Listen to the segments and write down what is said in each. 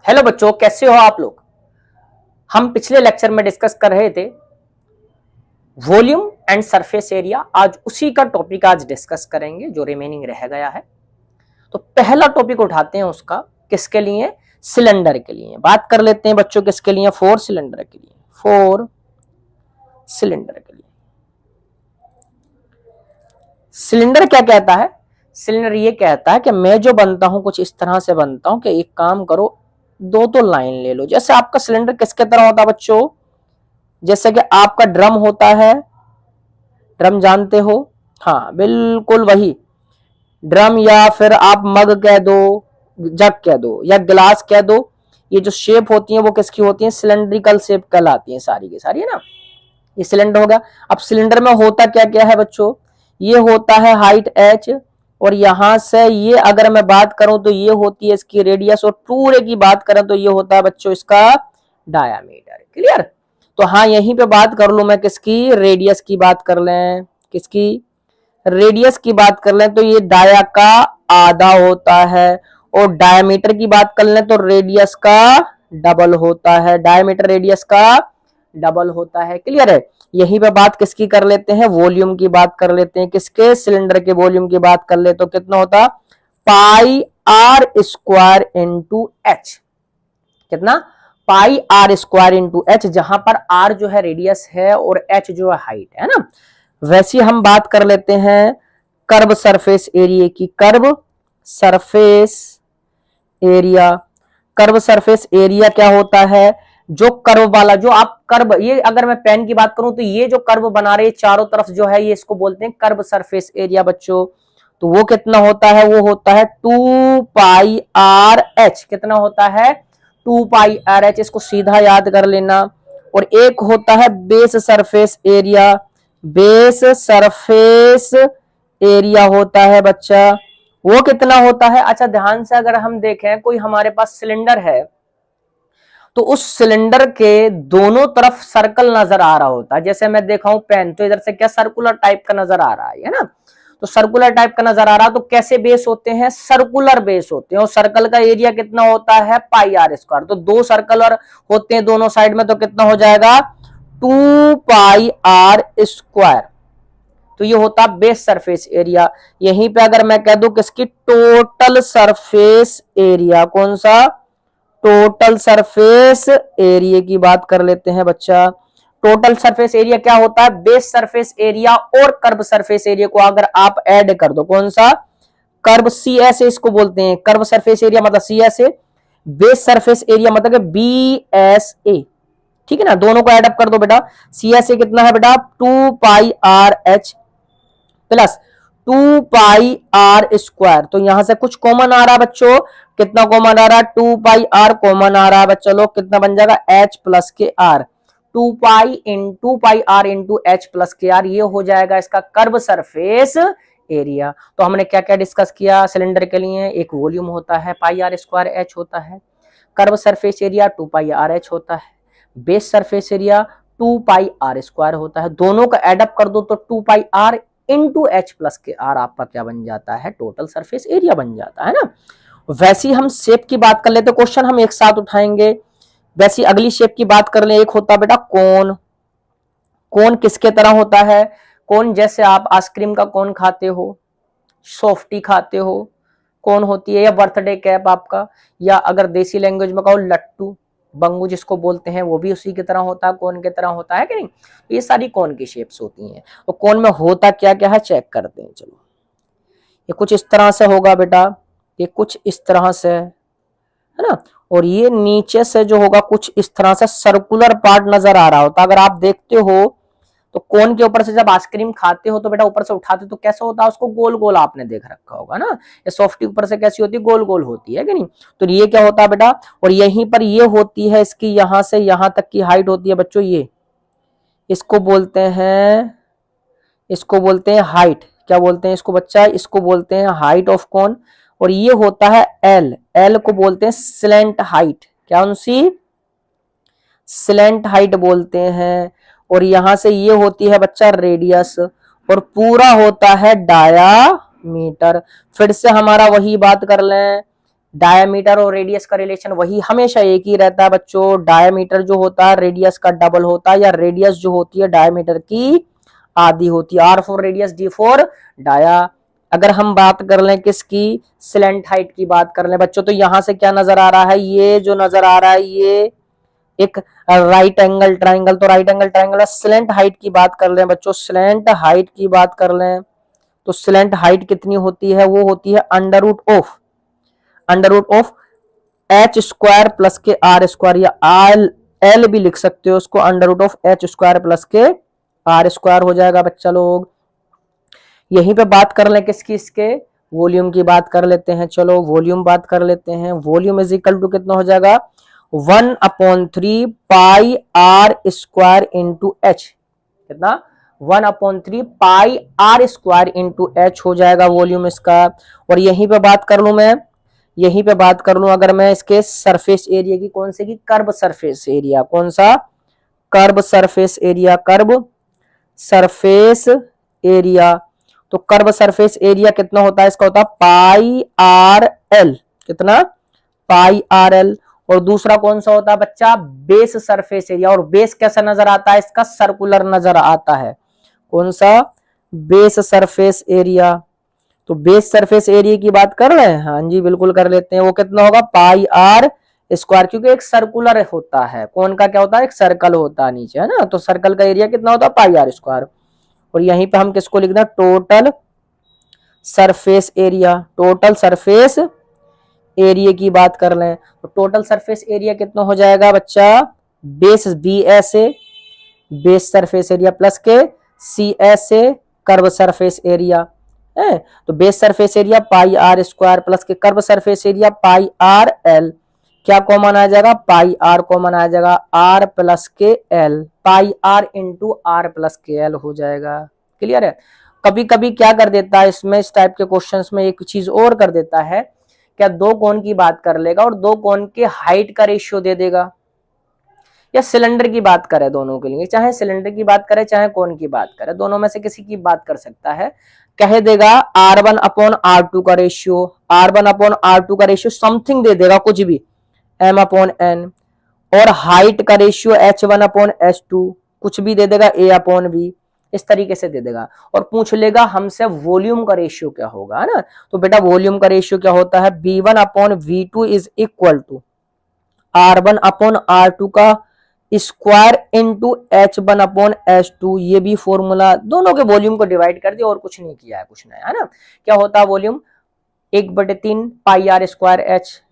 Hello बच्चों, कैसे हो आप लोग। हम पिछले लेक्चर में डिस्कस कर रहे थे वॉल्यूम एंड सरफेस एरिया। आज उसी का टॉपिक आज डिस्कस करेंगे जो रिमेनिंग रह गया है। तो पहला टॉपिक उठाते हैं उसका, किसके लिए? सिलेंडर के लिए बात कर लेते हैं बच्चों। किसके लिए? फोर सिलेंडर के लिए। फोर सिलेंडर के लिए सिलेंडर क्या कहता है? सिलेंडर ये कहता है कि मैं जो बनता हूं कुछ इस तरह से बनता हूं कि एक काम करो, दो तो लाइन ले लो। जैसे आपका सिलेंडर किसके तरह होता है बच्चों? जैसे कि आपका ड्रम होता है, ड्रम जानते हो? हाँ बिल्कुल वही ड्रम, या फिर आप मग कह दो, जग कह दो, या गिलास कह दो। ये जो शेप होती है वो किसकी होती है? सिलेंड्रिकल शेप कहलाती है सारी की सारी, है ना। ये सिलेंडर हो गया। अब सिलेंडर में होता क्या क्या है बच्चों? ये होता है हाइट h, और यहां से ये अगर मैं बात करूं तो ये होती है इसकी रेडियस, और पूरे की बात करें तो ये होता है बच्चों इसका डायामीटर। क्लियर? तो हाँ, यहीं पे बात कर लू मैं किसकी? रेडियस की बात कर लें। किसकी? रेडियस की बात कर लें तो ये डाया का आधा होता है, और डायमीटर की बात कर लें तो रेडियस का डबल होता है। डायमीटर रेडियस का डबल होता है। क्लियर है? यहीं पे बात किसकी कर लेते हैं? वॉल्यूम की बात कर लेते हैं। किसके? सिलेंडर के वॉल्यूम की बात कर ले तो कितना होता? पाई आर स्क्वायर इंटू एच। कितना? पाई आर स्क्वायर इंटू एच, जहां पर आर जो है रेडियस है और एच जो है हाइट है ना। वैसे हम बात कर लेते हैं कर्व सरफेस एरिया की। Curve surface area, curve surface area क्या होता है? जो कर्व वाला, जो आप कर्व, ये अगर मैं पेन की बात करूं तो ये जो कर्व बना रहे चारों तरफ जो है, ये इसको बोलते हैं कर्व सरफेस एरिया बच्चों। तो वो कितना होता है? वो होता है 2 पाई आर एच। कितना होता है? 2 पाई आर एच। इसको सीधा याद कर लेना। और एक होता है base surface area. Base surface area होता है बच्चा, वो कितना होता है? अच्छा ध्यान से अगर हम देखें, कोई हमारे पास सिलेंडर है तो उस सिलेंडर के दोनों तरफ सर्कल नजर आ रहा होता है। जैसे मैं देखा हूं पेन, तो इधर से क्या सर्कुलर टाइप का नजर आ रहा है ना। तो सर्कुलर टाइप का नजर आ रहा है, तो कैसे बेस होते हैं? सर्कुलर बेस होते हैं। और सर्कल का एरिया कितना होता है? पाई आर स्क्वायर। तो दो सर्कलर होते हैं दोनों साइड में, तो कितना हो जाएगा? 2 पाई आर स्क्वायर। तो ये होता बेस सरफेस एरिया। यहीं पे अगर मैं कह दूं किसकी? Total surface area. कौन सा? टोटल सरफेस एरिया की बात कर लेते हैं बच्चा। टोटल सरफेस एरिया क्या होता है? बेस सरफेस एरिया और कर्व सरफेस एरिया को अगर आप ऐड कर दो, कौन सा? कर्व सी एस ए इसको बोलते हैं। कर्व सरफेस एरिया मतलब C S A, base surface area मतलब बी एस ए। ठीक है ना, दोनों को ऐड अप कर दो बेटा। सी एस ए कितना है बेटा? 2 pi R H plus 2 pi R square. तो यहां से कुछ कॉमन आ रहा है बच्चों। कितना कॉमन आ रहा है? 2 पाई आर कॉमन आ रहा है बच्चों। लोग कितना बन जाएगा? एच प्लस के R. 2 pi R into H plus के आर, ये हो जाएगा इसका कर्व सरफेस एरिया। तो हमने क्या क्या डिस्कस किया सिलेंडर के लिए? एक वॉल्यूम होता है, पाई आर स्क्वायर एच होता है। Curve surface area 2 pi R H होता है। Base surface area 2 pi R square होता है। दोनों का एडअप कर दो तो 2 pi R into H plus के आर आपका क्या बन जाता है? टोटल सरफेस एरिया बन जाता है ना। वैसी हम शेप की बात कर लेते, क्वेश्चन हम एक साथ उठाएंगे। वैसी अगली शेप की बात कर ले, एक होता बेटा कोन। कोन किसके तरह होता है? कोन जैसे आप आइसक्रीम का कोन खाते हो, सॉफ्टी खाते हो, कोन होती है, या बर्थडे कैप आपका, या अगर देसी लैंग्वेज में कहो लट्टू बंगू जिसको बोलते हैं, वो भी उसी की तरह होता है, कोन की तरह होता है कि नहीं। तो ये सारी कोन की शेप्स होती हैं। तो कोन में होता क्या क्या है चेक करते हैं। चलो, ये कुछ इस तरह से होगा बेटा, ये कुछ इस तरह से है ना। और ये नीचे से जो होगा कुछ इस तरह से सर्कुलर पार्ट नजर आ रहा होता। अगर आप देखते हो तो कोन के ऊपर से जब आइसक्रीम खाते हो तो बेटा ऊपर से उठाते तो कैसा होता है? उसको गोल गोल आपने देख रखा होगा ना। ये सॉफ्टी ऊपर से कैसी होती है? गोल गोल होती है कि नहीं। तो ये क्या होता है बेटा? और यहीं पर ये होती है इसकी, यहां से यहां तक की हाइट होती है बच्चों। ये इसको बोलते हैं, इसको बोलते हैं हाइट। क्या बोलते हैं इसको बच्चा? इसको बोलते हैं हाइट ऑफ कोन। और ये होता है एल। एल को बोलते हैं स्लेंट हाइट। क्या उनसी? स्लेंट हाइट बोलते हैं। और यहां से ये होती है बच्चा रेडियस, और पूरा होता है डायामीटर। फिर से हमारा वही बात कर लें, डायमीटर और रेडियस का रिलेशन वही हमेशा एक ही रहता है बच्चों, डायमीटर जो होता है रेडियस का डबल होता है, या रेडियस जो होती है डायमीटर की आधी होती है। R for radius, D for dia. अगर हम बात कर लें किसकी, स्लेंट हाइट की बात कर लें बच्चों, तो यहां से क्या नजर आ रहा है, ये जो नजर आ रहा है ये एक राइट एंगल ट्राइंगल, तो right angle triangle. Slant height की बात कर लें बच्चों, स्लेंट हाइट की बात कर लें तो स्लेंट हाइट कितनी होती है, वो होती है under root of H square plus के आर स्क्वायर, या आर एल भी लिख सकते हो उसको, under root of H square plus के आर स्क्वायर हो जाएगा बच्चा लोग। यहीं पे बात कर लें किसकी, इसके वॉल्यूम की बात कर लेते हैं। चलो वॉल्यूम बात कर लेते हैं। वॉल्यूम इज इक्वल टू कितना हो जाएगा, 1/3 pi R square into H, कितना 1/3 pi R square into H हो जाएगा वॉल्यूम इसका। और यहीं पे बात कर लूं मैं, यहीं पे बात कर लूं अगर मैं इसके सरफेस एरिया की, कौन से की, कर्व सरफेस एरिया, कौन सा, curve surface area, curve surface area. तो कर्व सरफेस एरिया कितना होता है इसका, होता है पाई आर एल, कितना, पाई आर एल। और दूसरा कौन सा होता है बच्चा, बेस सरफेस एरिया। और बेस कैसा नजर आता है इसका, सर्कुलर नजर आता है, कौन सा, बेस सरफेस एरिया। तो बेस सरफेस एरिया की बात कर रहे हैं, हाँ जी बिल्कुल कर लेते हैं। वो कितना होगा, पाई आर स्क्वायर, क्योंकि एक सर्कुलर होता है, कौन का क्या होता है, एक सर्कल होता है नीचे, है ना, तो सर्कल का एरिया कितना होता है, पाई आर स्क्वायर। और यहीं पे हम किसको लिखना, total surface area, total surface area की बात कर लें तो टोटल सरफेस एरिया कितना हो जाएगा बच्चा, base B S A, base surface area plus के C S A, curve surface area है। तो base surface area pi R square plus के curve surface area pi R L, क्या कॉमन आ जाएगा, पाई आर कॉमन आ जाएगा, R plus के L, pi R into R plus के एल हो जाएगा। क्लियर है। कभी कभी क्या कर देता है इसमें, इस टाइप के क्वेश्चंस में एक चीज और कर देता है, क्या दो कोण की बात कर लेगा और दो कोण के हाइट का रेशियो दे देगा, या सिलेंडर की बात करे दोनों के लिए, चाहे सिलेंडर की बात करे चाहे कोण की बात करे, दोनों में से किसी की बात कर सकता है। कह देगा R1/R2 का रेशियो, R1/R2 का रेशियो समथिंग दे देगा, कुछ भी M/N, और हाइट का रेशियो H1/H2 कुछ भी दे देगा, A/B, इस तरीके से दे देगा। और पूछ लेगा हमसे वॉल्यूम का रेशियो क्या होगा, है ना। तो बेटा वॉल्यूम का रेशियो क्या होता है, V1/V2 is equal to R1/R2 का स्क्वायर इंटू H1/H2। ये भी फॉर्मूला, दोनों के वॉल्यूम को डिवाइड कर दिया और कुछ नहीं किया है, कुछ नया, है ना। क्या होता है volume, 1/3 pi R square H,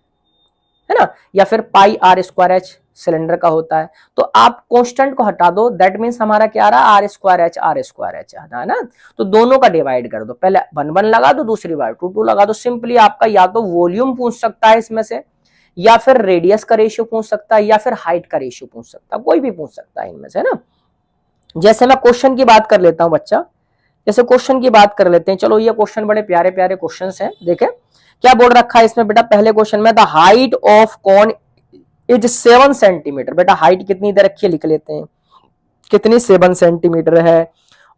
है ना, या फिर pi R square H cylinder का होता है। तो आप कांस्टेंट को हटा दो, दैट मीन्स हमारा क्या आ रहा है, आर स्क्वायर एच है ना। तो दोनों का डिवाइड कर दो, पहले 1 लगा दो, दूसरी बार 2 लगा दो। सिंपली आपका या तो वॉल्यूम पूछ सकता है इसमें से, या फिर रेडियस का रेशियो पूछ सकता है, या फिर हाइट का रेशियो पूछ सकता है, कोई भी पूछ सकता है इनमें से, है ना। जैसे मैं क्वेश्चन की बात कर लेता हूं बच्चा, जैसे क्वेश्चन की बात कर लेते हैं। चलो ये क्वेश्चन बड़े प्यारे प्यारे क्वेश्चन हैं, देखें क्या बोल रखा है इसमें बेटा। पहले क्वेश्चन में the height of cone is 7 centimetre. बेटा हाइट कितनी दे रखी है, लिख लेते हैं, कितनी, 7 सेंटीमीटर है।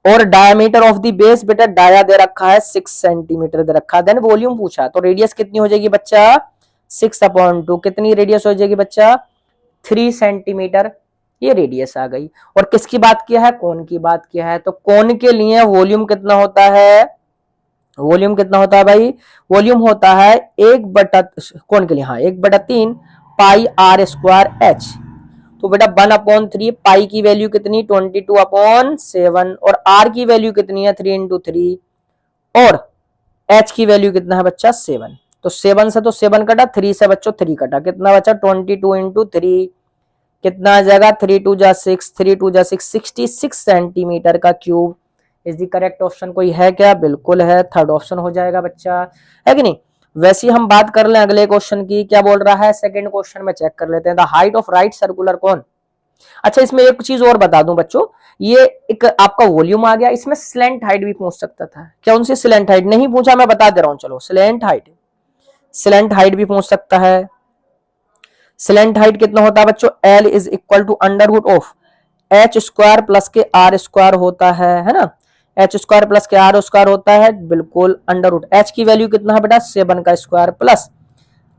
और डायमीटर ऑफ द बेस, बेटा डाया दे रखा है 6 सेंटीमीटर दे रखा है। देन वॉल्यूम पूछा, तो रेडियस कितनी हो जाएगी बच्चा, 6/2, कितनी रेडियस हो जाएगी बच्चा, 3 सेंटीमीटर, ये रेडियस आ गई। और किसकी बात किया है, कोण की बात किया है। तो कोण के लिए वॉल्यूम कितना होता है, वॉल्यूम कितना होता है भाई, वॉल्यूम होता है 1/, कोण के लिए हाँ 1/3 पाई आर स्क्वायर एच। तो बेटा 1/3 पाई की वैल्यू कितनी, 22/7, और आर की वैल्यू कितनी है, 3 × 3, और एच की वैल्यू कितना है बच्चा, 7। तो 7 से तो 7 कटा, 3 से बच्चों 3 कटा, कितना बचा, 22 × 3, कितना आ जाएगा, 3 2 जा 6, 3 2 जा 6, 66 सेंटीमीटर का cube is the correct option. कोई है क्या, बिल्कुल है, थर्ड ऑप्शन हो जाएगा बच्चा, है कि नहीं। वैसे हम बात कर लें अगले क्वेश्चन की, क्या बोल रहा है, सेकंड क्वेश्चन में चेक कर लेते हैं। The height of right circular cone. अच्छा इसमें एक चीज और बता दूं बच्चों, ये एक आपका वॉल्यूम आ गया, इसमें स्लेंट हाइट भी पूछ सकता था, क्या उनसे स्लेंट हाइट नहीं पूछा, मैं बता दे रहा हूं, चलो स्लेंट हाइट भी पूछ सकता है। स्लेंट हाइट कितना होता है बच्चों, L is equal to under root of H square plus के आर स्क्वायर होता है ना। एच स्क्वायर प्लस के आर स्क्वायर होता है, बिल्कुल अंडर रूट, एच की वैल्यू कितना है बेटा, 7 का स्क्वायर प्लस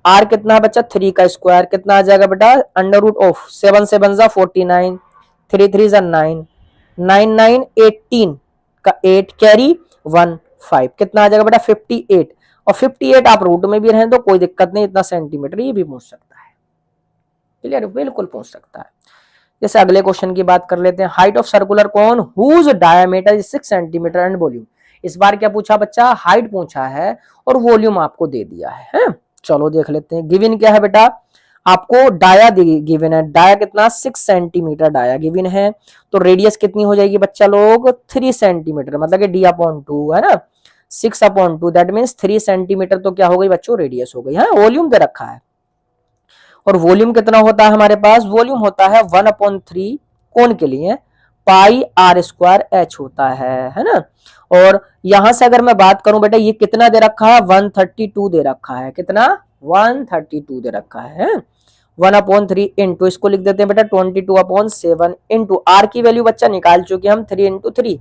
आर कितना है बच्चा 3 का स्क्वायर, कितना आ जाएगा बेटा अंडर रूट ऑफ 7 7 जा 49, 3 3 जा 9, 9 9 18 का 8 कैरी 1 5, कितना आ जाएगा बेटा 58, और 58 आप रूट में भी रहें तो कोई दिक्कत नहीं, इतना सेंटीमीटर ये भी पूछ सकता है। क्लियर, बिल्कुल पूछ सकता है। जैसे अगले क्वेश्चन की बात कर लेते हैं, height of circular cone whose diameter is 6 centimetre and volume. इस बार क्या पूछा बच्चा, हाइट पूछा है और वॉल्यूम आपको दे दिया है। चलो देख लेते हैं। गिवन क्या है बेटा, आपको डाया गिवन है, डाया कितना 6 सेंटीमीटर डाया गिवन है, तो रेडियस कितनी हो जाएगी बच्चा लोग 3 सेंटीमीटर, मतलब कि d/2 है ना, 6/2 दैट मीन्स 3 सेंटीमीटर, तो क्या हो गई बच्चों रेडियस हो गई है। वॉल्यूम दे रखा है, और वॉल्यूम कितना होता है हमारे पास, वॉल्यूम होता है 1/3 कोन के लिए पाई आर स्क्वायर एच होता है ना। और यहां से अगर मैं बात करूं बेटा, ये कितना दे रखा है 132 दे रखा है, कितना 132 दे रखा है। 1/3 इंटू, इसको लिख देते हैं बेटा 22/7 इंटू आर की वैल्यू बच्चा निकाल चुके हम 3 इंटू 3,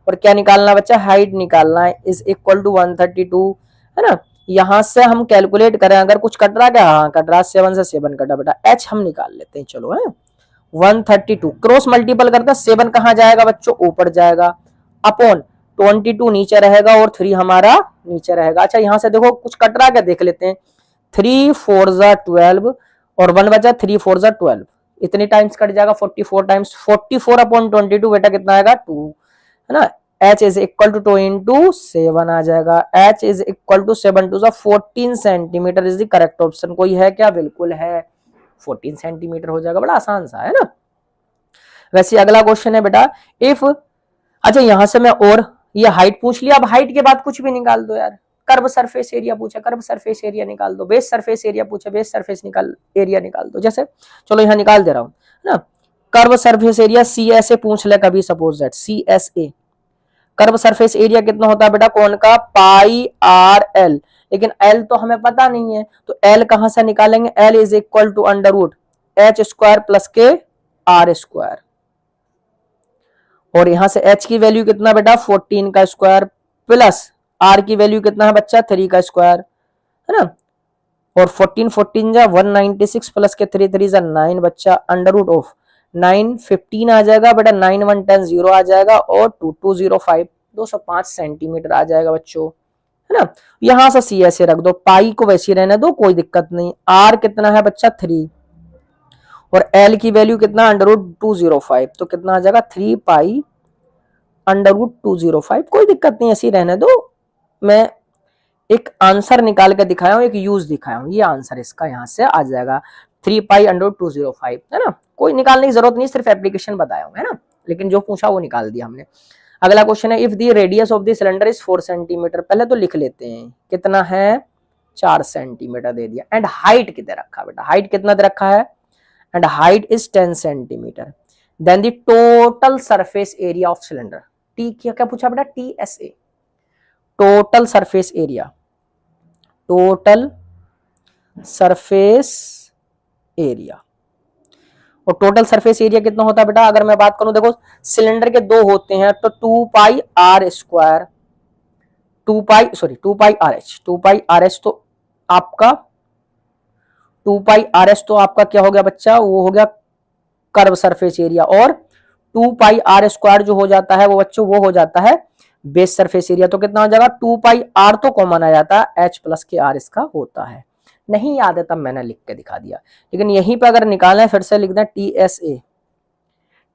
और क्या निकालना बच्चा हाइट निकालना है, इज इक्वल टू 132 है ना। यहां से हम कैलकुलेट करें, अगर कुछ कट रहा क्या, हाँ कट रहा, 7 से 7 कटा बेटा, एच हम निकाल लेते हैं। चलो है 132 क्रॉस मल्टीपल करता, 7 कहां जाएगा बच्चों ऊपर जाएगा, अपॉन 22 नीचे रहेगा और 3 हमारा नीचे रहेगा। अच्छा यहां से देखो कुछ कट रहा क्या देख लेते हैं, 3 4 जा 12 और 1 बचा 3 4 जा 12, इतनी टाइम्स कट जाएगा 44 टाइम्स, 44/22 बेटा कितना आएगा 2 है ना। h is equal to 2 into 7 आ जाएगा, h is equal to 7 two 14 centimetre is the correct option. कोई है क्या, बिल्कुल है 14 सेंटीमीटर हो जाएगा, बड़ा आसान सा है ना। वैसे अगला क्वेश्चन है बेटा, इफ, अच्छा यहां से मैं और ये हाइट पूछ लिया, अब हाइट के बाद कुछ भी निकाल दो यार, कर्व सरफेस एरिया पूछा, कर्व सरफेस एरिया निकाल दो, बेस सरफेस एरिया पूछा, बेस सरफेस एरिया निकाल दो। जैसे चलो यहां निकाल दे रहा हूं ना, curve surface area C S A पूछ ले कभी, suppose that C S A, curve surface area कितना होता है बेटा कौन का, पाई आर एल, लेकिन एल तो हमें पता नहीं है, तो एल कहां से निकालेंगे, L is equal to under root H square plus के आर स्क्वायर, और यहां से एच की वैल्यू कितना बेटा 14 का स्क्वायर प्लस आर की वैल्यू कितना है बच्चा 3 का स्क्वायर है ना, और 14 14 जा 196 प्लस के 3 3 जा 9 बच्चा अंडर रूट ऑफ 9 15 आ जाएगा बेटा, 9 1 10 0 आ जाएगा, और 2205 205 सेंटीमीटर आ जाएगा बच्चों है ना। यहां से सी ऐसे रख दो, पाई को वैसे रहने दो कोई दिक्कत नहीं, आर कितना है बच्चा 3 और एल की वैल्यू कितना अंडर रूट 205, तो कितना आ जाएगा 3 पाई अंडर रूट 205, कोई दिक्कत नहीं ऐसी रहने दो। मैं एक आंसर निकाल के दिखाया हूं, एक यूज दिखाया हूं, ये आंसर इसका यहां से आ जाएगा 3 पाई अंडर 205 है ना, कोई निकालने की जरूरत नहीं, सिर्फ एप्लीकेशन बताया हूं है ना, लेकिन जो पूछा वो निकाल दिया हमने। अगला क्वेश्चन है, if the radius of the cylinder is 4 centimetre, पहले तो लिख लेते हैं कितना है 4 सेंटीमीटर दे दिया, एंड हाइट कितना रखा बेटा, हाइट कितना दे रखा है, and height is 10 centimetre, then the total surface area of cylinder, T क्या पूछा बेटा TSA, total surface area, total surface area, और टोटल सरफेस एरिया कितना होता है बेटा, अगर मैं बात करूं देखो सिलेंडर के दो होते हैं, तो 2 pi R square 2 pi R H, तो आपका 2 पाई आर एच तो आपका क्या हो गया बच्चा, वो हो गया कर्व सरफेस एरिया, और 2 पाई आर स्क्वायर जो हो जाता है वो बच्चों वो हो जाता है बेस सरफेस एरिया, तो कितना हो जाएगा 2 पाई आर तो कॉमन आ जाता है, एच प्लस के आर इसका होता है, नहीं याद है तब मैंने लिख के दिखा दिया, लेकिन यहीं पे अगर निकालना फिर से लिखना TSA,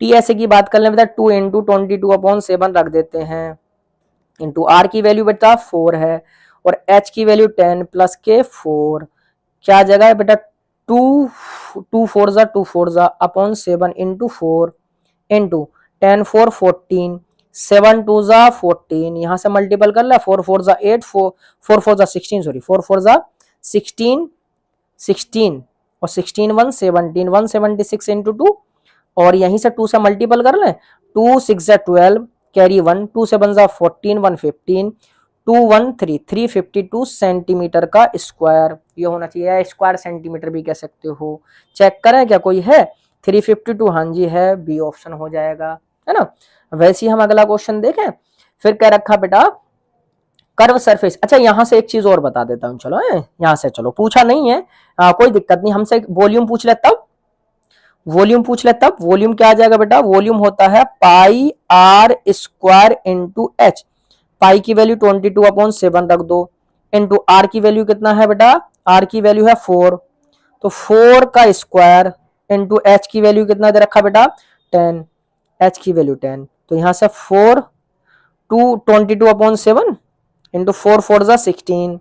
TSA की बात कर लें 2 इंटू 22/7 रख देते हैं, इंटू आर की वैल्यू बेटा 4 है, और एच की वैल्यू 10 प्लस के 4, क्या जगह है बेटा 2 2 4 जा अपॉन 7 इंटू 4 इंटू 10 4 14 7 2 जा 14, यहां से मल्टीपल कर ले, 4 4 जा 8 4 4 जा 16 4 4 जा 16 16 और 16 1 17 176 इंटू 2, और यहीं से 2 से मल्टीपल कर ले, 2 6 जा 12 कैरी 1 2 7 जा 14 115 2 1 3 352 सेंटीमीटर का स्क्वायर, ये होना चाहिए, स्क्वायर सेंटीमीटर भी कह सकते हो, चेक करें क्या कोई है 352, हाँ जी है, बी ऑप्शन हो जाएगा है ना। वैसे ही हम अगला क्वेश्चन देखें, फिर क्या रखा बेटा, कर्व सरफेस। अच्छा यहां से एक चीज और बता देता हूं, चलो यहां से, चलो पूछा नहीं है, कोई दिक्कत नहीं, हमसे वॉल्यूम पूछ ले तब, वॉल्यूम पूछ ले तब, वॉल्यूम क्या आ जाएगा बेटा, वॉल्यूम होता है पाई आर स्क्वायर इंटू एच। पाई की वैल्यू 22/7 रख दो, इंटू आर की वैल्यू कितना है बेटा, आर की वैल्यू है 4, तो 4 का स्क्वायर इंटू एच की वैल्यू कितना दे रखा बेटा 10, एच की वैल्यू 10, तो यहां से 4 22/7 इंटू 4 4 जा 16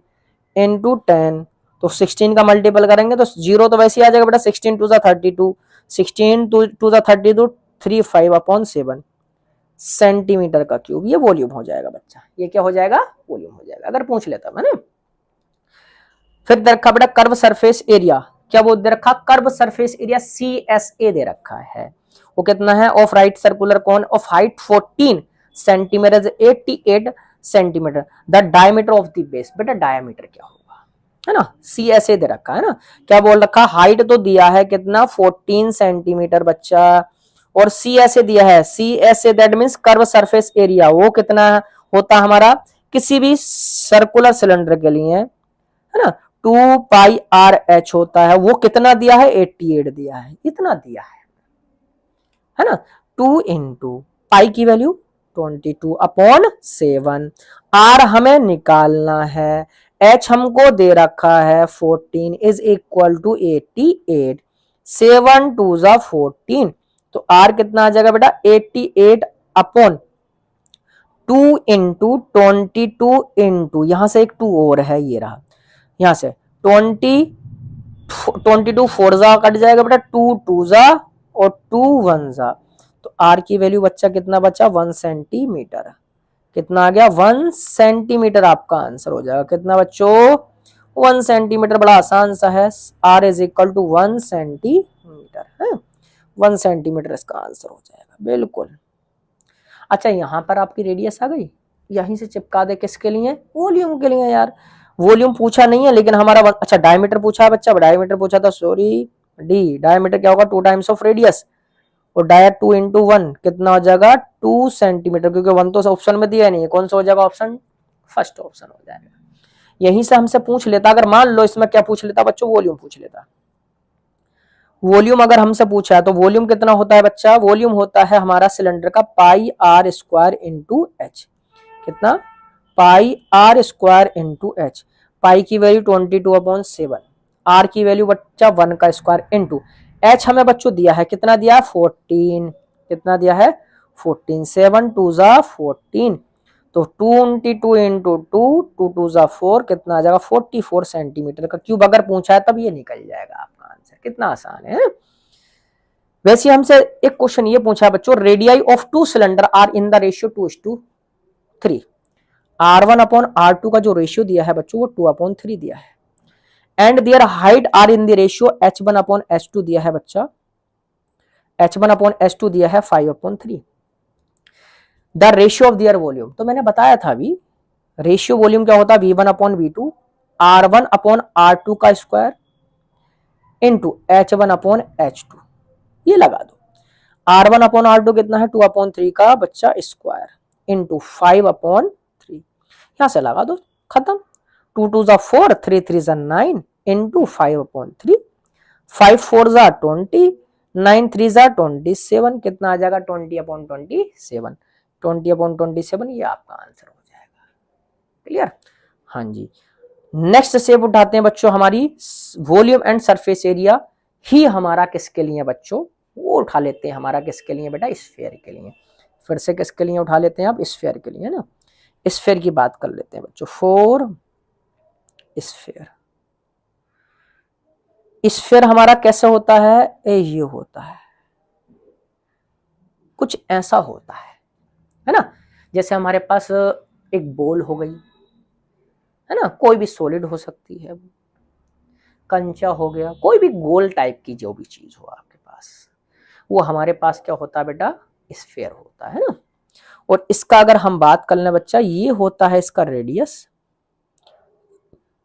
इंटू 10, तो 16 का मल्टीपल करेंगे तो जीरो तो वैसे ही आ जाएगा बेटा, 16 2 जा 32, 16 2 जा 32, 35/7 सेंटीमीटर का क्यूब, ये वॉल्यूम हो जाएगा बच्चा, ये क्या हो जाएगा, वॉल्यूम हो जाएगा, अगर पूछ लेता है ना। फिर दे रखा बेटा कर्व सरफेस एरिया, क्या वो दे रखा, कर्व सरफेस एरिया CSA दे रखा है, वो कितना है, of right circular cone of height 14 centimetre 88 centimetre, the diameter of the base, बेटा डायमीटर क्या होगा, है ना, CSA दे रखा है ना, क्या बोल रखा, हाइट तो दिया है कितना 14 सेंटीमीटर बच्चा, और CSA दिया है, CSA that means curve surface area, वो कितना होता हमारा किसी भी सर्कुलर सिलेंडर के लिए, है ना, 2πRh होता है, वो कितना दिया है 88 दिया है, इतना दिया है ना, 2 इंटू पाई की वैल्यू 22/7, आर हमें निकालना है, एच हमको दे रखा है 14 इज इक्वल टू 88, 7 2 जा 14, तो आर कितना आ जाएगा बेटा 88/2 इंटू 22 इंटू, यहां से एक 2 और है, ये रहा, यहां से 22 4 जा कट जाएगा बेटा, 2 2 जा और 2 1 जा, तो आर की वैल्यू बच्चा कितना बचा 1 सेंटीमीटर, कितना आ गया 1 सेंटीमीटर, आपका आंसर हो जाएगा कितना बच्चों 1 सेंटीमीटर, बड़ा आसान सा है, R is equal to 1 centimetre है, 1 सेंटीमीटर इसका आंसर हो जाएगा बिल्कुल। अच्छा यहां पर आपकी रेडियस आ गई, यहीं से चिपका दे, किसके लिए, वॉल्यूम के लिए यार, वॉल्यूम पूछा नहीं है लेकिन हमारा अच्छा डायमीटर पूछा है बच्चा, डायमीटर पूछा था सॉरी, डी डायमीटर क्या होगा 2 टाइम्स ऑफ रेडियस, और डाया 2 इंटू 1 कितना हो जाएगा 2 सेंटीमीटर, क्योंकि 1 तो ऑप्शन में दिया नहीं है, कौन सा हो जाएगा ऑप्शन, फर्स्ट ऑप्शन हो जाएगा, यहीं से हमसे पूछ लेता, अगर मान लो इसमें क्या पूछ लेता बच्चों, वॉल्यूम पूछ लेता, वॉल्यूम अगर हमसे पूछा है तो वॉल्यूम कितना होता है बच्चा, वॉल्यूम होता है हमारा सिलेंडर का pi R square into H, कितना पाई आर स्क्वायर इंटू एच, पाई की वैल्यू 22/7, आर की वैल्यू बच्चा 1 का स्क्वायर इंटू एच हमें बच्चों दिया है, कितना दिया है 14, कितना दिया है 14, 7 2 जा 14, तो 22 इंटू 2 2 2 जा 4, कितना आ जाएगा 44 सेंटीमीटर का क्यूब, अगर पूछा है तब ये निकल जाएगा आपका आंसर, कितना आसान है। वैसे हमसे एक क्वेश्चन ये पूछा है बच्चों, radii of 2 cylinder are in the ratio 2:3, R1/R2 का जो रेशियो दिया है बच्चों वो 2/3 दिया है, and their height are in the ratio H1/H2 दिया है बच्चा, H1/H2 दिया है 5/3, the ratio of their volume, तो मैंने बताया था अभी रेशियो वॉल्यूम क्या होता है V1/V2 R1/R2 का स्क्वायर इंटू H1/H2, ये लगा दो, R1/R2 कितना है 2/3 का बच्चा स्क्वायर इंटू 5/3, यहां से लगा दो, खत्म, 2 2 जा 4, 3 3 जा 9 इंटू 5/3, 5 4 जा 20, 9 3 जा 27, कितना आ जाएगा 20/27, 20/27, ये आपका आंसर हो जाएगा, क्लियर, हाँ जी। नेक्स्ट स्टेप उठाते हैं बच्चों, हमारी वॉल्यूम एंड सरफेस एरिया ही हमारा किसके लिए बच्चों, वो उठा लेते हैं हमारा किसके लिए बेटा, स्फीयर के लिए, फिर से किसके लिए उठा लेते हैं आप, स्फीयर के लिए, है ना, स्फीयर की बात कर लेते हैं बच्चों, फोर स्फीयर, स्फीयर हमारा कैसे होता है, ये होता है कुछ ऐसा होता है ना, जैसे हमारे पास एक बॉल हो गई, है ना, कोई भी सॉलिड हो सकती है, कंचा हो गया, कोई भी गोल टाइप की जो भी चीज हो आपके पास, वो हमारे पास क्या होता है बेटा, स्फीयर होता है ना, और इसका अगर हम बात कर लें बच्चा, ये होता है इसका रेडियस,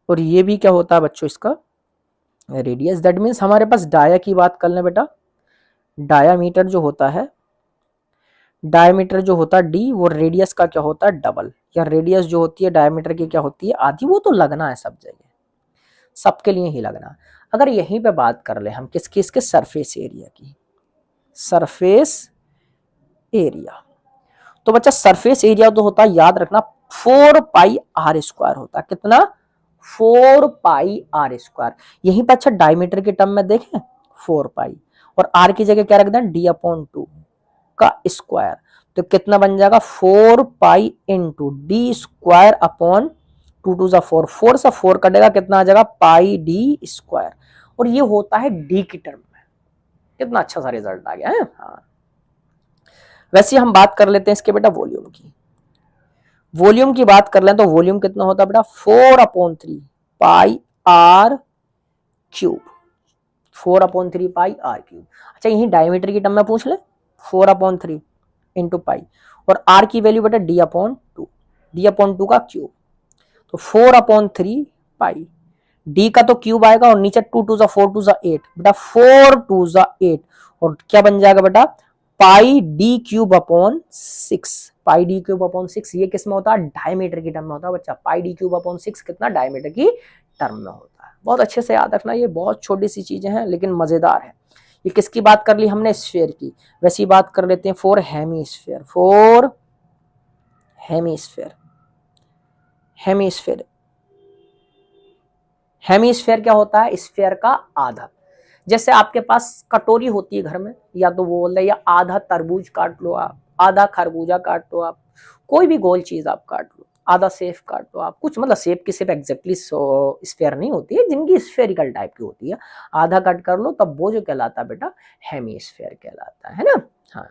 और ये भी क्या होता है बच्चों इसका रेडियस, दैट मीन्स हमारे पास डाया की बात कर लें बेटा, डायामीटर जो होता है, डायमीटर जो होता है डी, वो रेडियस का क्या होता है डबल, या रेडियस जो होती है डायमीटर की क्या होती है आधी। वो तो लगना है सब जगह, सबके लिए ही लगना। अगर यहीं पे बात कर ले हम किसकी, इसके सरफेस एरिया की, सरफेस एरिया, तो बच्चा सरफेस एरिया तो होता है, याद रखना 4 पाई आर स्क्वायर होता है। कितना, 4 पाई आर स्क्वायर। यहीं पर अच्छा डायमीटर के टर्म में देखें 4 पाई, और आर की जगह क्या रख दें, d/2 का स्क्वायर। तो कितना बन जाएगा 4 pi into D square upon 2 2 4, 4 से 4 कटेगा, कितना आ जाएगा पाई डी स्क्वायर। और ये होता है डी की टर्म में। कितना अच्छा सा रिजल्ट आ गया है। हाँ, वैसे हम बात कर लेते हैं इसके बेटा वॉल्यूम की। वॉल्यूम की बात कर लें तो वॉल्यूम कितना होता है बेटा 4/3 pi R cube, 4/3 pi R cube. अच्छा यही डायमीटर की टर्म में पूछ ले, 4/3 इंटू पाई, और आर की वैल्यू बेटा d/2, d/2 का क्यूब। तो 4/3 पाई, डी का तो क्यूब आएगा, और नीचे 2 2 4 2 8 बेटा, 4 2 8, और क्या बन जाएगा बेटा पाई डी क्यूब अपॉन 6, पाई डी क्यूब अपॉन 6। ये किस में होता है, डायमीटर की टर्म में होता है बच्चा। पाई डी क्यूब अपॉन 6 कितना, डायमीटर की टर्म में होता है। बहुत अच्छे से याद रखना, ये बहुत छोटी सी चीजें हैं लेकिन मजेदार है। ये किसकी बात कर ली हमने, स्फीयर की। वैसी बात कर लेते हैं for hemisphere, for hemisphere. Hemisphere, hemisphere क्या होता है, स्फीयर का आधा। जैसे आपके पास कटोरी होती है घर में, या तो वो बोल रहे या आधा तरबूज काट लो आप, आधा खरबूजा काट लो आप, कोई भी गोल चीज आप काट लो, आधा सेब काट लो आप, कुछ मतलब सेब की सेब एग्जैक्टली स्फीयर नहीं होती है, जिनकी स्फेरिकल टाइप की होती है, आधा कट कर लो, तब वो जो कहलाता है बेटा हेमीस्फीयर कहलाता है ना। हाँ,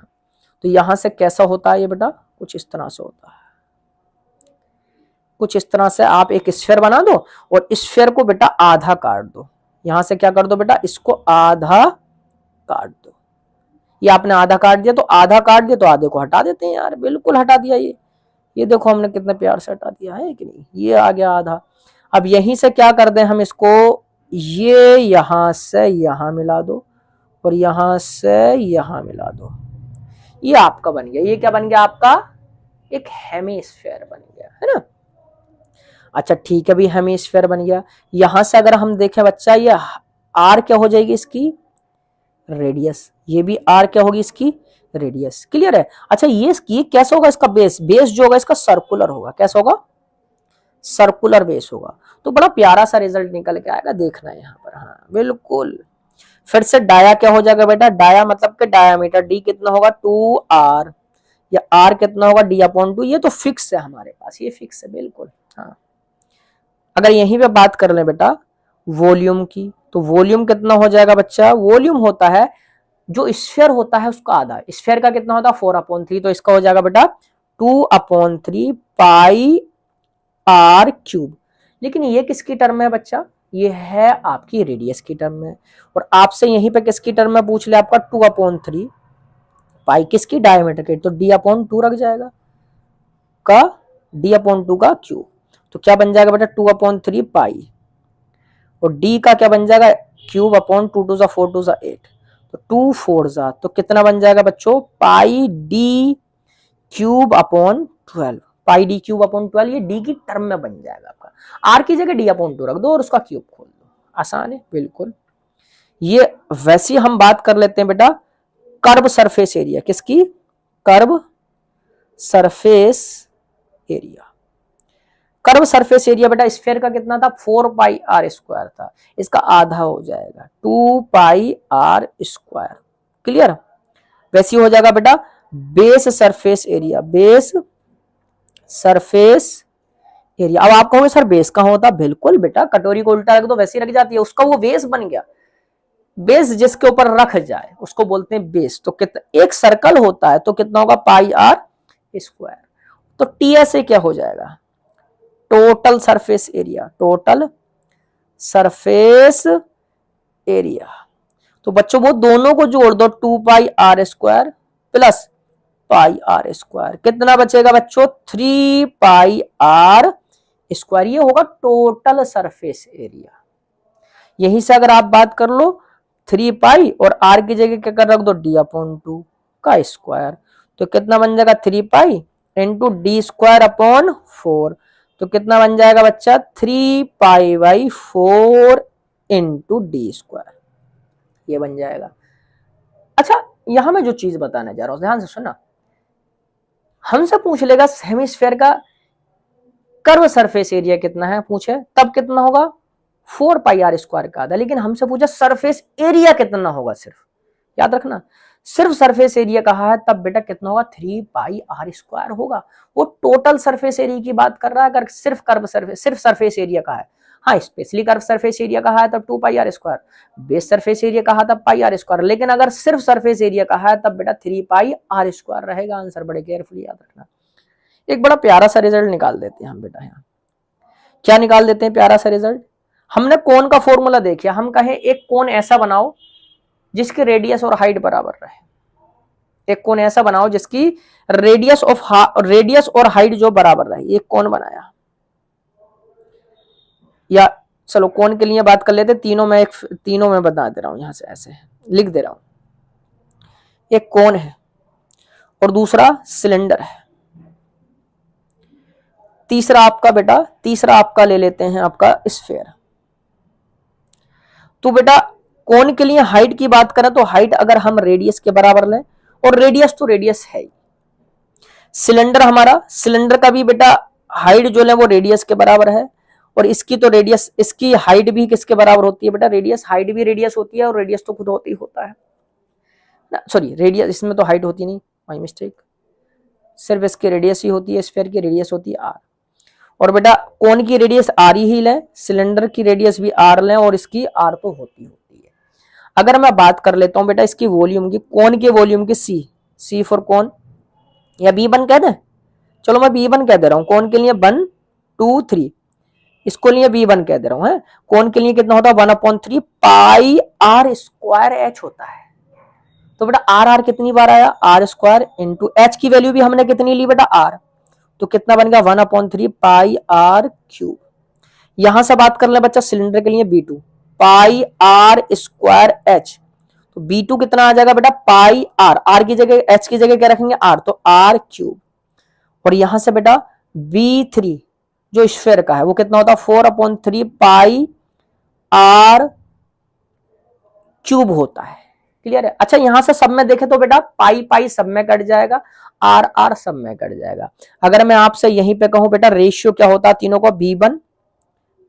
तो यहां से कैसा होता है ये बेटा, कुछ इस तरह से होता है। कुछ इस तरह से आप एक स्फीयर बना दो, और स्फीयर को बेटा आधा काट दो। यहां से क्या कर दो बेटा, इसको आधा काट दो। ये आपने आधा काट दिया, तो आधा काट दिया तो आधे को हटा देते हैं यार, बिल्कुल हटा दिया। ये देखो हमने कितने प्यार से हटा दिया है कि नहीं, ये आ गया आधा। अब यहीं से क्या कर दें हम इसको, ये यहां से यहां मिला दो, और यहां से यहां मिला दो। ये आपका बन गया, ये क्या बन गया आपका, एक हेमीस्फीयर बन गया है ना। अच्छा ठीक है, भी हेमीस्फीयर बन गया। यहां से अगर हम देखें बच्चा, ये आर क्या हो जाएगी इसकी, रेडियस। ये भी आर क्या होगी इसकी, रेडियस। क्लियर है। अच्छा ये कैसा होगा इसका बेस, बेस जो होगा इसका सर्कुलर होगा। कैसा होगा, सर्कुलर बेस होगा। तो बड़ा प्यारा सा रिजल्ट निकल के आएगा, देखना है यहाँ पर। हाँ बिल्कुल। फिर से डाया क्या हो जाएगा बेटा, डाया मतलब के डायामीटर, डी कितना होगा 2r, या r कितना होगा d/2। ये तो फिक्स है हमारे पास, ये फिक्स है बिल्कुल। हाँ, अगर यहीं पे बात कर ले बेटा वॉल्यूम की, तो वॉल्यूम कितना हो जाएगा बच्चा, वॉल्यूम होता है जो स्फीयर होता है उसका आधा। स्फीयर का कितना होता है 4/3, तो इसका हो जाएगा बेटा 2/3 पाई आर क्यूब। लेकिन ये किसकी टर्म है बच्चा, ये है आपकी रेडियस की टर्म में। और आपसे यहीं पे किसकी टर्म में पूछ ले, आपका 2/3 पाई किसकी, डायमीटर की, तो d/2 रख जाएगा, का d/2 का क्यूब। तो क्या बन जाएगा बेटा 2/3 पाई, और डी का क्या बन जाएगा क्यूब अपॉन 2 2 4 2 8, तो 2 4 तो कितना बन जाएगा बच्चों, पाई डी क्यूब अपॉन 12, पाई डी क्यूब अपॉन 12। ये डी की टर्म में बन जाएगा आपका। आर की जगह d/2 रख दो और उसका क्यूब खोल दो, आसान है बिल्कुल। ये वैसी हम बात कर लेते हैं बेटा कर्व सरफेस एरिया, किसकी, curve surface area. Curve surface area बेटा स्फीयर का कितना था 4 पाई आर स्क्वायर था, इसका आधा हो जाएगा 2 पाई आर स्क्वायर। क्लियर। वैसी हो जाएगा बेटा base surface area, base surface area. अब आप कहोगे सर बेस कहां होता, बिल्कुल बेटा कटोरी को उल्टा रख दो वैसी रख जाती है, उसका वो बेस बन गया। बेस जिसके ऊपर रख जाए उसको बोलते हैं बेस। तो कितना, एक सर्कल होता है तो कितना होगा पाई आर स्क्वायर। तो टीएसए क्या हो जाएगा, total surface area, total surface area. तो बच्चों वो दोनों को जोड़ दो, 2 pi R square plus pi R square, कितना बचेगा बच्चों 3 पाई आर स्क्वायर। ये होगा टोटल सरफेस एरिया। यहीं से अगर आप बात कर लो 3 पाई और आर की जगह क्या कर रख दो d/2 का स्क्वायर, तो कितना बन जाएगा 3 pi into D square upon 4। तो कितना बन जाएगा बच्चा 3 pi by 4 into D square, ये बन जाएगा। अच्छा यहां मैं जो चीज बताने जा रहा हूं ध्यान से सुना, हमसे पूछ लेगा हेमिस्फेयर का कर्व सरफेस एरिया कितना है पूछे, तब कितना होगा 4 पाई आर स्क्वायर का आधा। लेकिन हमसे पूछा सरफेस एरिया कितना होगा, सिर्फ याद रखना सिर्फ सरफेस एरिया कहा है, तब बेटा कितना होगा 3 पाई आर स्क्वायर होगा। वो टोटल सरफेस एरिया की बात कर रहा है, अगर सिर्फ कर्व सरफेस सिर्फ सरफेस एरिया कहा है। हाँ स्पेशली कर्व सरफेस एरिया कहा है तब 2 pi R square, base surface area कहा तब पाई आर स्क्वायर, लेकिन अगर सिर्फ सरफेस एरिया कहा है तब बेटा 3 पाई आर स्क्वायर रहेगा आंसर। बड़े केयरफुली याद रखना। एक बड़ा प्यारा सा रिजल्ट निकाल देते हैं हम बेटा, यहाँ क्या निकाल देते हैं प्यारा सा रिजल्ट। हमने कोण का फॉर्मूला देखिए, हम कहें एक कोण ऐसा बनाओ जिसकी रेडियस और हाइट बराबर रहे। एक कोण ऐसा बनाओ जिसकी रेडियस और हाइट जो बराबर रहे, एक कोण बनाया। या चलो कोण के लिए बात कर लेते, तीनों में बता दे रहा हूं, यहां से ऐसे लिख दे रहा हूं। एक कोण है और दूसरा सिलेंडर है, तीसरा आपका ले लेते हैं आपका स्फीयर। तो बेटा कोण के लिए हाइट की बात करें तो हाइट अगर हम रेडियस के बराबर लें, और रेडियस तो रेडियस है ही। सिलेंडर का भी बेटा हाइट जो है वो रेडियस के बराबर है, और इसकी तो रेडियस, इसकी हाइट भी किसके बराबर होती है बेटा, रेडियस। हाइट भी रेडियस होती है और रेडियस तो खुद होता है ना, सॉरी रेडियस, इसमें तो हाइट होती नहीं, माय मिस्टेक, सिर्फ इसकी रेडियस ही होती है, स्फीयर की रेडियस होती है आर। और बेटा कोण की रेडियस आर ही लें, सिलेंडर की रेडियस भी आर लें, और इसकी आर तो होती है। अगर मैं बात कर लेता हूं बेटा इसकी वॉल्यूम की, कोण के वॉल्यूम की सी फॉर कोण, या B1 कह दें, चलो मैं B1 कह दे रहा हूं। कोण के लिए 1 2 3, इसको लिए B1 कह दे रहा हूं है। कोण के लिए कितना होता है 1/3 पाई आर स्क्वायर एच होता है। तो बेटा आर कितनी बार आया, आर स्क्वायर इंटू एच की वैल्यू भी हमने कितनी ली बेटा आर, तो कितना बन गया 1/3 पाई आर क्यूब। यहां से बात कर ले बच्चा सिलेंडर के लिए B2 पाई आर स्क्वायर एच, तो B2 कितना आ जाएगा बेटा पाई आर की जगह एच की जगह क्या रखेंगे आर, तो आर क्यूब। और यहां से बेटा B3 जो स्फीयर का है वो कितना होता है 4/3 पाई आर क्यूब होता है। क्लियर है। अच्छा यहां से सब में देखें तो बेटा पाई सब में कट जाएगा, आर सब में कट जाएगा। अगर मैं आपसे यहीं पे कहूं बेटा रेशियो क्या होता है तीनों का, B1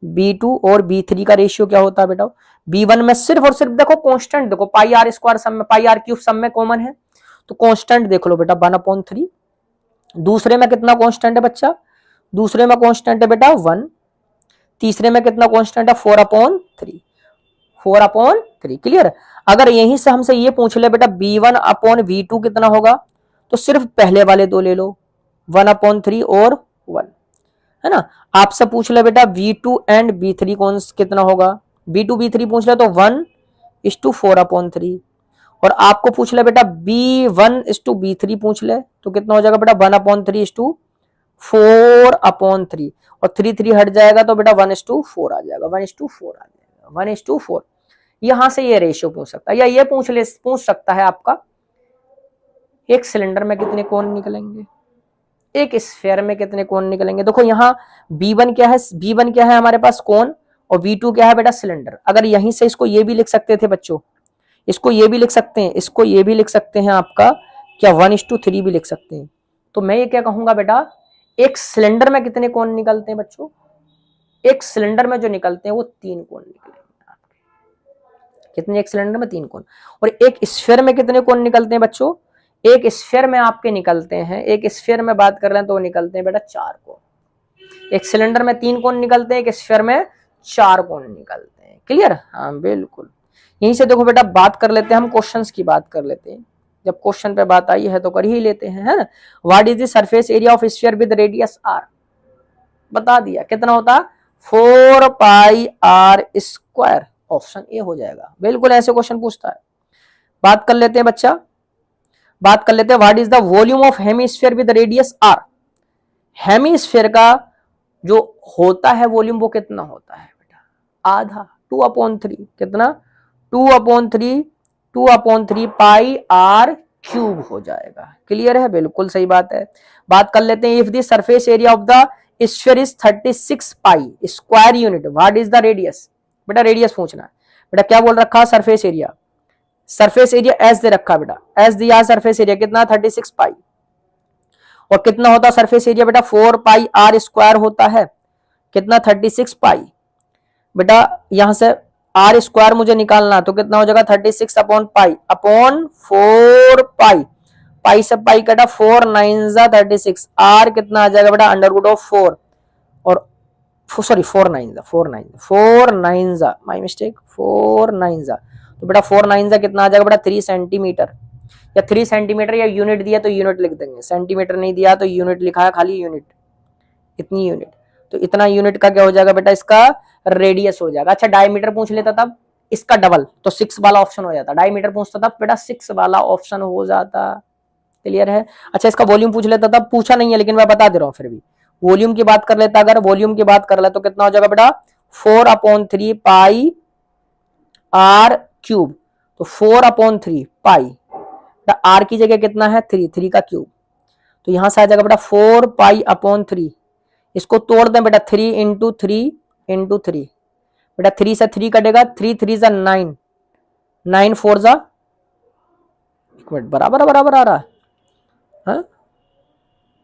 B2 और B3 का रेशियो क्या होता है बेटा, B1 में सिर्फ और सिर्फ देखो कांस्टेंट, देखो पाई आर स्क्वायर सब में, पाई आर क्यूब सब में कॉमन है, तो कांस्टेंट देख लो बेटा 1/3। दूसरे में कितना कांस्टेंट है बच्चा, दूसरे में कांस्टेंट है बेटा 1। तीसरे में कितना कांस्टेंट है 4/3। क्लियर। अगर यहीं से हमसे ये पूछ ले बेटा B1/V2 कितना होगा, तो सिर्फ पहले वाले दो ले लो 1/3 और 1, है ना। आपसे पूछ ले बेटा V2 एंड B3 कौन कितना होगा, B2 B3 पूछ ले तो 1:4/3, और आपको पूछ ले बेटा B1:B3 पूछ ले तो कितना हो जाएगा बेटा 1/3:4/3, और 3 हट जाएगा तो बेटा 1:4 आ जाएगा, 1:4। यहां से ये रेशियो पूछ सकता है, या ये पूछ सकता है आपका एक सिलेंडर में कितने कोण निकलेंगे, एक स्फीयर में कितने कोण निकलेंगे। देखो यहाँ B1 क्या है हमारे पास कोण, और V2 क्या है बेटा सिलेंडर। अगर यहीं से इसको ये भी लिख सकते थे बच्चों, इसको ये भी लिख सकते हैं, इसको ये भी लिख सकते हैं आपका क्या 1:3 भी लिख सकते हैं। तो मैं ये क्या कहूंगा बेटा एक सिलेंडर में कितने कोण निकलते हैं बच्चों, एक सिलेंडर में जो निकलते हैं वो 3 कोण निकलेंगे आपके। कितने, एक सिलेंडर में 3 कोण। और एक स्फीयर में कितने कोण निकलते हैं बच्चों, एक स्फीयर में आपके निकलते हैं, एक स्फीयर में बात कर रहे हैं तो निकलते हैं बेटा 4 कोण। एक सिलेंडर में 3 कोण निकलते हैं, एक स्फीयर में 4 कोण निकलते हैं। क्लियर, हाँ बिल्कुल। यहीं से देखो बेटा बात कर लेते हैं हम क्वेश्चंस की बात कर लेते हैं, जब क्वेश्चन पे बात आई है तो कर ही लेते हैं, है ना। What is the surface area of sphere with radius r, बता दिया कितना होता 4 पाई आर स्क्वायर, ऑप्शन ए हो जाएगा। बिल्कुल ऐसे क्वेश्चन पूछता है। बात कर लेते हैं बच्चा, बात कर लेते हैं what is the volume of hemisphere with radius r। Hemisphere का जो होता है वॉल्यूम वो कितना होता है बेटा, आधा 2/3, कितना 2/3 पाई आर क्यूब हो जाएगा। क्लियर है, बिल्कुल सही बात है। बात कर लेते हैं, if the surface area of the sphere is 36 pi square unit, what is the radius. बेटा रेडियस पूछना है। बेटा क्या बोल रखा, surface area, surface area S दे रखा बेटा, एस दिया सरफेस एरिया कितना 36 पाई, और कितना होता है सरफेस एरिया बेटा 4 पाई आर स्क्वायर होता है, कितना 36 पाई। बेटा यहां से आर स्क्वायर मुझे निकालना, तो कितना हो जाएगा 36 अपॉन पाई अपॉन 4 पाई, पाई से पाई कटा 4 9 जा 36, आर कितना आ जाएगा बेटा अंडर रूट ऑफ 4 और सॉरी 4 9 जा माई मिस्टेक 4 9 जा, तो बेटा 4 9 जा कितना आ जाएगा बेटा 3 सेंटीमीटर, या 3 सेंटीमीटर, या यूनिट दिया तो यूनिट लिख देंगे, सेंटीमीटर नहीं दिया तो यूनिट लिखा है खाली यूनिट, इतनी यूनिट, तो इतना यूनिट का क्या हो जाएगा बेटा इसका रेडियस हो जाएगा। अच्छा डायमीटर पूछ लेता तब इसका डबल, तो 6 वाला ऑप्शन हो जाता, डायमीटर पूछता तब बेटा 6 वाला ऑप्शन हो जाता। क्लियर है। अच्छा इसका वॉल्यूम पूछ लेता तब, पूछा नहीं है लेकिन मैं बता दे रहा हूं फिर भी, वॉल्यूम की बात कर लेता, अगर वॉल्यूम की बात कर ले तो कितना हो जाएगा बेटा 4/3 पाई आर क्यूब, तो 4/3 पाई, आर की जगह कितना है 3 का क्यूब, तो यहां से आ जाएगा बेटा 4 पाई/3, इसको तोड़ दें बेटा 3 इंटू 3 इंटू 3, बेटा 3 से 3 कटेगा, 3 3 जा 9, 9 4 जा, एक मिनट बराबर बराबर आ रहा है,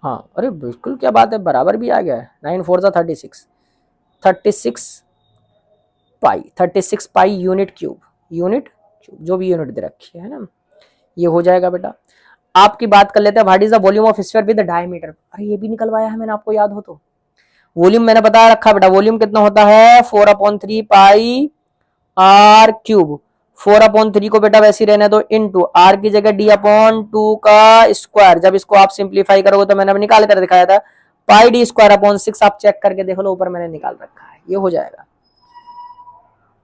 हाँ अरे बिल्कुल क्या बात है, बराबर भी आ गया है, 9 4 जा 36, 36 पाई यूनिट क्यूब, जो भी यूनिट दे रखी है ना, ये हो जाएगा बेटा। आपकी बात कर लेते हैं, what is the volume of sphere with diameter, अरे ये भी निकलवाया है मैंने, आपको याद हो तो, वॉल्यूम मैंने बता रखा बेटा, वॉल्यूम कितना होता है 4/3 पाई आर क्यूब, 4/3 को बेटा वैसे रहने दो इनटू आर की जगह d/2 का स्क्वायर, जब इसको आप सिंप्लीफाई करोगे तो मैंने निकाल कर दिखाया था पाई d²/6, आप चेक करके देख लो ऊपर मैंने निकाल रखा है, ये हो जाएगा।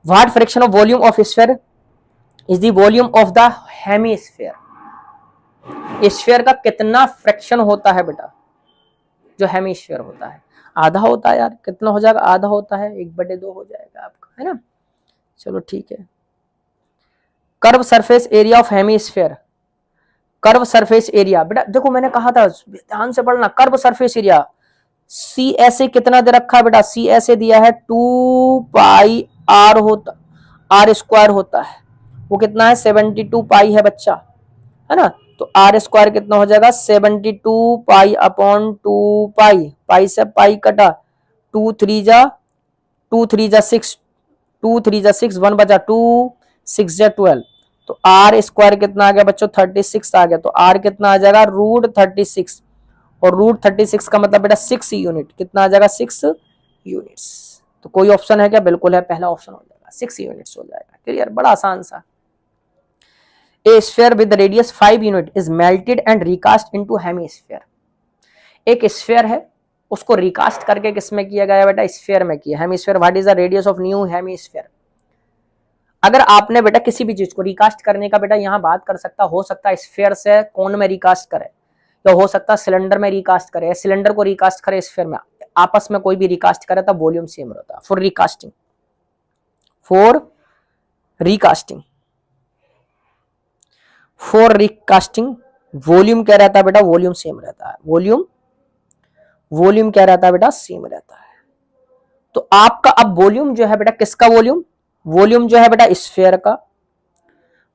What fraction of volume of sphere is the volume of the hemisphere, sphere का कितना फ्रैक्शन होता है बेटा, जो हेमिस्फीयर होता है, आधा होता है यार, कितना हो जाएगा आधा होता है, 1/2 हो जाएगा आपका, है ना। चलो ठीक है। Curve surface area of hemisphere, curve surface area बेटा देखो मैंने कहा था ध्यान से पढ़ना, curve surface area C S A कितना दे रखा है बेटा, सी एस ए दिया है 2 पाई आर होता, आर स्क्वायर होता है, वो कितना है 72 पाई है बच्चा, है ना, तो आर स्क्वायर कितना हो जाएगा 72 पाई अपॉन 2 पाई, पाई से पाई कटा 2 3 जा 6, 2 3 जा 6, 1 बचा 2 6 जा 12, तो आर स्क्वायर कितना आ गया बच्चों 36 आ गया, तो आर कितना आ जाएगा √36, और √36 का मतलब बेटा 6 यूनिट, कितना आ जाएगा 6 यूनिट्स, तो कोई ऑप्शन है क्या, बिल्कुल है, पहला ऑप्शन हो जाएगा 6 यूनिट्स हो जाएगा। क्लियर, बड़ा आसान सा। ए sphere with radius 5 unit is melted and recast into hemisphere, एक स्फीयर है उसको रिकास्ट करके किसमें किया गया बेटा, स्फीयर में किया, hemisphere. What is the radius of new hemisphere, अगर आपने बेटा किसी भी चीज को रिकास्ट करने का बेटा यहां बात कर सकता, हो सकता है स्फीयर से कोन में रिकास्ट करे, या हो सकता है सिलेंडर में रिकास्ट करे, सिलेंडर को रिकास्ट करे स्फीयर में, आपस में कोई भी रिकास्ट करे तब वॉल्यूम सेम रहता है। फॉर रिकास्टिंग वॉल्यूम क्या रहता है बेटा, वॉल्यूम सेम रहता है, वॉल्यूम क्या रहता है बेटा, सेम रहता है। तो आपका अब वॉल्यूम जो है बेटा किसका, वॉल्यूम जो है बेटा स्फीयर का,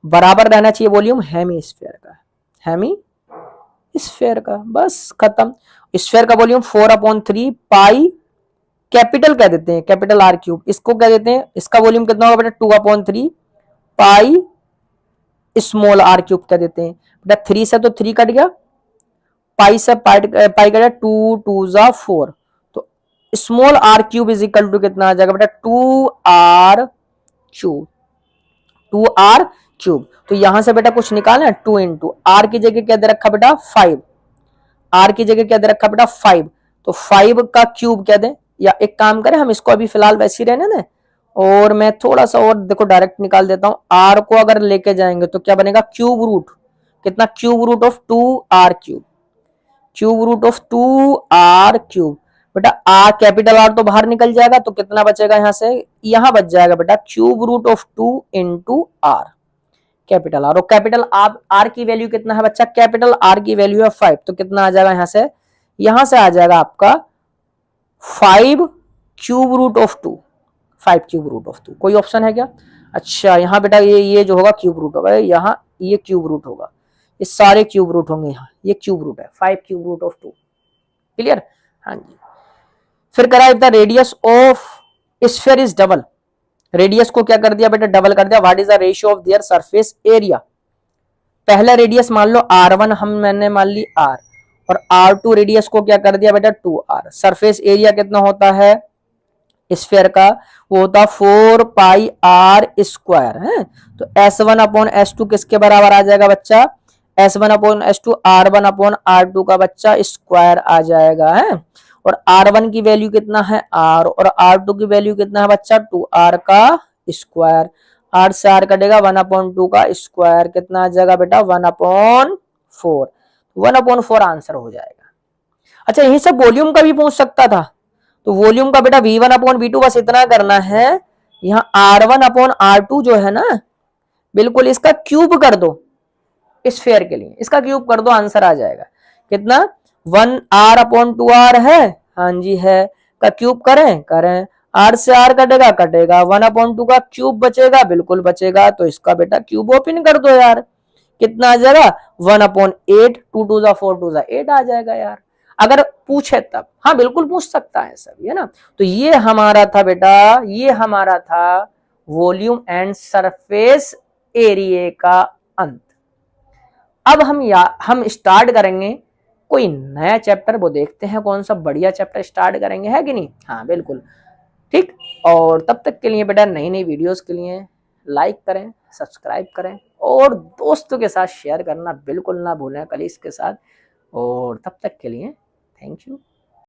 बराबर रहना चाहिए वॉल्यूम हेमिस्फीयर का, हेमिस्फीयर का, बस खत्म। स्फीयर का वॉल्यूम 4/3 पाई कैपिटल कह देते हैं, कैपिटल आर क्यूब, इसको कह देते हैं, इसका वॉल्यूम कितना होगा बेटा 2/3 पाई स्मॉल आर क्यूब कह देते हैं बेटा, 3 से तो 3 कट गया, पाई से पाई कट गया, 2 2 जा 4, तो small R cube is equal to कितना आ जाएगा बेटा 2r क्यूब, तो यहां से बेटा कुछ निकालना है, 2 इंटू आर की जगह क्या दे रखा बेटा 5, आर की जगह क्या दे रखा बेटा 5, तो 5 का क्यूब क्या दे, या एक काम करें हम इसको अभी फिलहाल वैसे ही रहने दें, और मैं थोड़ा सा और देखो डायरेक्ट निकाल देता हूं, आर को अगर लेके जाएंगे तो क्या बनेगा क्यूब रूट, कितना cube root of 2r cube, cube root of 2r cube, बेटा आर कैपिटल आर तो बाहर निकल जाएगा, तो कितना बचेगा यहां से, यहां बच जाएगा बेटा cube root of 2 into R, capital R. और कैपिटल आर की वैल्यू कितना है बच्चा, कैपिटल आर की वैल्यू है 5, तो कितना आ जाएगा यहां से आ जाएगा आपका 5 cube root of 2, 5 cube root of 2। कोई ऑप्शन है क्या? अच्छा यहाँ बेटा ये जो होगा क्यूब रूट होगा, यहाँ ये क्यूब रूट होगा, ये सारे क्यूब रूट होंगे, यहाँ ये क्यूब रूट है 5 क्यूब रूट ऑफ 2। क्लियर? हाँ जी। फिर करा the radius of sphere is double. Radius को क्या कर दिया बेटा, डबल कर दिया। What is the ratio of their surface area. पहला रेडियस मान लो r1 मैंने मान ली r, और r2 रेडियस को क्या कर दिया बेटा 2r। सरफेस एरिया कितना होता है स्फीयर का, वो होता 4 पाई r स्क्वायर है। तो s1 अपॉन s2 किसके बराबर आ जाएगा बच्चा, s1 upon s2 r1 upon r2 का बच्चा स्क्वायर आ जाएगा है। और r1 की वैल्यू कितना है r, और r2 की वैल्यू कितना है बच्चा 2r का स्क्वायर। 8 से r कटेगा 1/2 का स्क्वायर, कितना आ जाएगा बेटा 1/4। 1/4 आंसर हो जाएगा। अच्छा यही सब वॉल्यूम का भी पूछ सकता था, तो वॉल्यूम का बेटा v1/v2 बस इतना करना है, यहाँ r1/r2 जो है ना, बिल्कुल इसका क्यूब कर दो स्फीयर के लिए, इसका क्यूब कर दो, आंसर आ जाएगा। कितना 1r/2r है, हाँ जी है, का क्यूब करें r से r कटेगा 1/2 का क्यूब बचेगा, बिल्कुल बचेगा, तो इसका बेटा क्यूब ओपन कर दो यार, कितना आ जाएगा 1/8, 2 2 4 2 8 आ जाएगा यार, अगर पूछे तब। हाँ बिल्कुल पूछ सकता है सभी, है ना। तो ये हमारा था बेटा, ये हमारा था वॉल्यूम एंड सरफेस एरिया का अंत। अब हम स्टार्ट करेंगे कोई नया चैप्टर, वो देखते हैं कौन सा बढ़िया चैप्टर स्टार्ट करेंगे, है कि नहीं। हाँ बिल्कुल ठीक। और तब तक के लिए बेटा नई नई वीडियोस के लिए लाइक करें, सब्सक्राइब करें, और दोस्तों के साथ शेयर करना बिल्कुल ना भूलें कलीग्स के साथ। और तब तक के लिए थैंक यू।